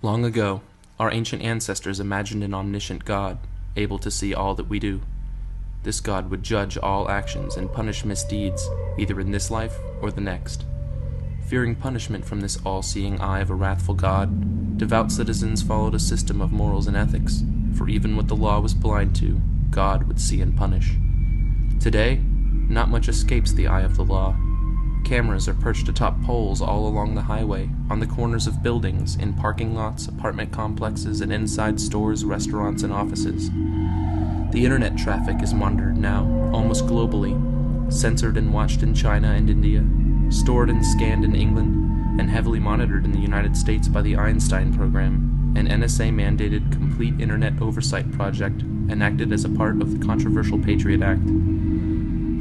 Long ago, our ancient ancestors imagined an omniscient God, able to see all that we do. This God would judge all actions and punish misdeeds, either in this life or the next. Fearing punishment from this all-seeing eye of a wrathful God, devout citizens followed a system of morals and ethics, for even what the law was blind to, God would see and punish. Today, not much escapes the eye of the law. Cameras are perched atop poles all along the highway, on the corners of buildings, in parking lots, apartment complexes, and inside stores, restaurants, and offices. The internet traffic is monitored now, almost globally, censored and watched in China and India, stored and scanned in England, and heavily monitored in the United States by the Einstein program, an NSA-mandated complete internet oversight project enacted as a part of the controversial Patriot Act.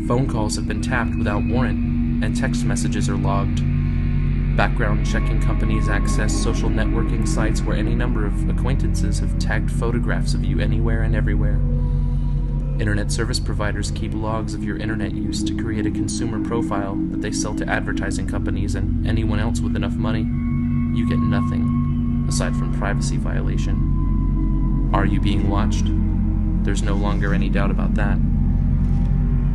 Phone calls have been tapped without warrant, and text messages are logged. Background checking companies access social networking sites where any number of acquaintances have tagged photographs of you anywhere and everywhere. Internet service providers keep logs of your internet use to create a consumer profile that they sell to advertising companies and anyone else with enough money. You get nothing, aside from privacy violation. Are you being watched? There's no longer any doubt about that.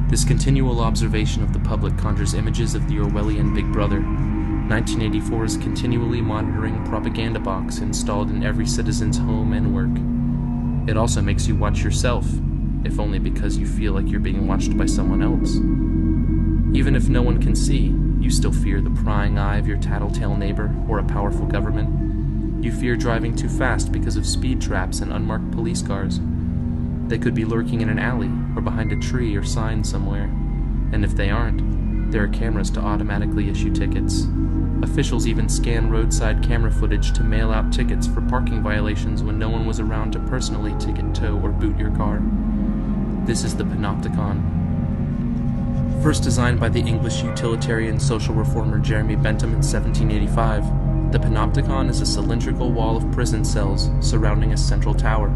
This continual observation of the public conjures images of the Orwellian Big Brother, 1984's continually monitoring propaganda box installed in every citizen's home and work. It also makes you watch yourself, if only because you feel like you're being watched by someone else. Even if no one can see, you still fear the prying eye of your tattletale neighbor or a powerful government. You fear driving too fast because of speed traps and unmarked police cars. They could be lurking in an alley or behind a tree or sign somewhere. And if they aren't, there are cameras to automatically issue tickets. Officials even scan roadside camera footage to mail out tickets for parking violations when no one was around to personally ticket, tow, or boot your car. This is the Panopticon. First designed by the English utilitarian social reformer Jeremy Bentham in 1785, the Panopticon is a cylindrical wall of prison cells surrounding a central tower.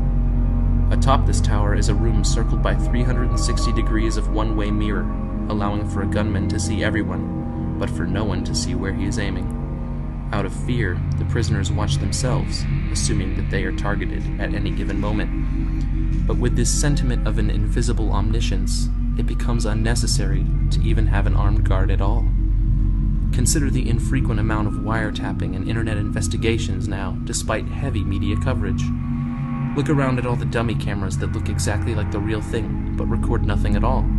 Atop this tower is a room circled by 360 degrees of one-way mirror, allowing for a gunman to see everyone, but for no one to see where he is aiming. Out of fear, the prisoners watch themselves, assuming that they are targeted at any given moment. But with this sentiment of an invisible omniscience, it becomes unnecessary to even have an armed guard at all. Consider the infrequent amount of wiretapping and internet investigations now, despite heavy media coverage. Look around at all the dummy cameras that look exactly like the real thing, but record nothing at all.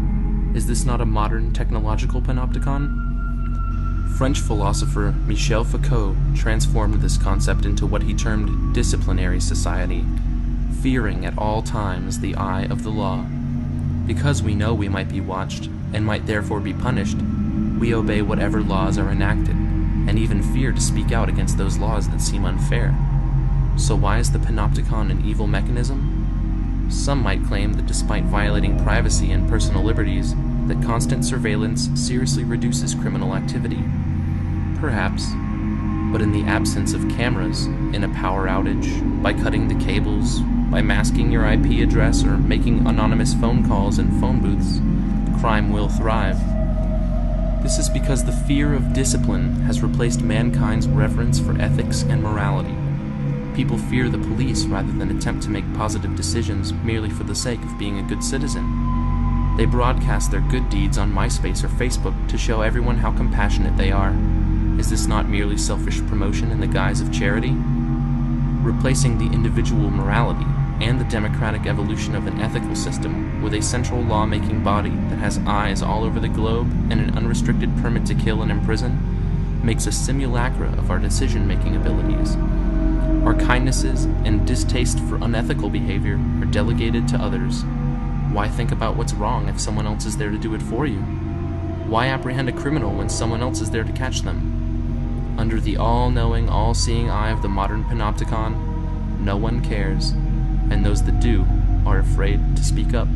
Is this not a modern technological panopticon? French philosopher Michel Foucault transformed this concept into what he termed disciplinary society, fearing at all times the eye of the law. Because we know we might be watched, and might therefore be punished, we obey whatever laws are enacted, and even fear to speak out against those laws that seem unfair. So why is the Panopticon an evil mechanism? Some might claim that despite violating privacy and personal liberties, that constant surveillance seriously reduces criminal activity. Perhaps, but in the absence of cameras, in a power outage, by cutting the cables, by masking your IP address or making anonymous phone calls in phone booths, crime will thrive. This is because the fear of discipline has replaced mankind's reverence for ethics and morality. People fear the police rather than attempt to make positive decisions merely for the sake of being a good citizen. They broadcast their good deeds on MySpace or Facebook to show everyone how compassionate they are. Is this not merely selfish promotion in the guise of charity? Replacing the individual morality and the democratic evolution of an ethical system with a central law-making body that has eyes all over the globe and an unrestricted permit to kill and imprison makes a simulacra of our decision-making abilities. Our kindnesses and distaste for unethical behavior are delegated to others. Why think about what's wrong if someone else is there to do it for you? Why apprehend a criminal when someone else is there to catch them? Under the all-knowing, all-seeing eye of the modern Panopticon, no one cares, and those that do are afraid to speak up.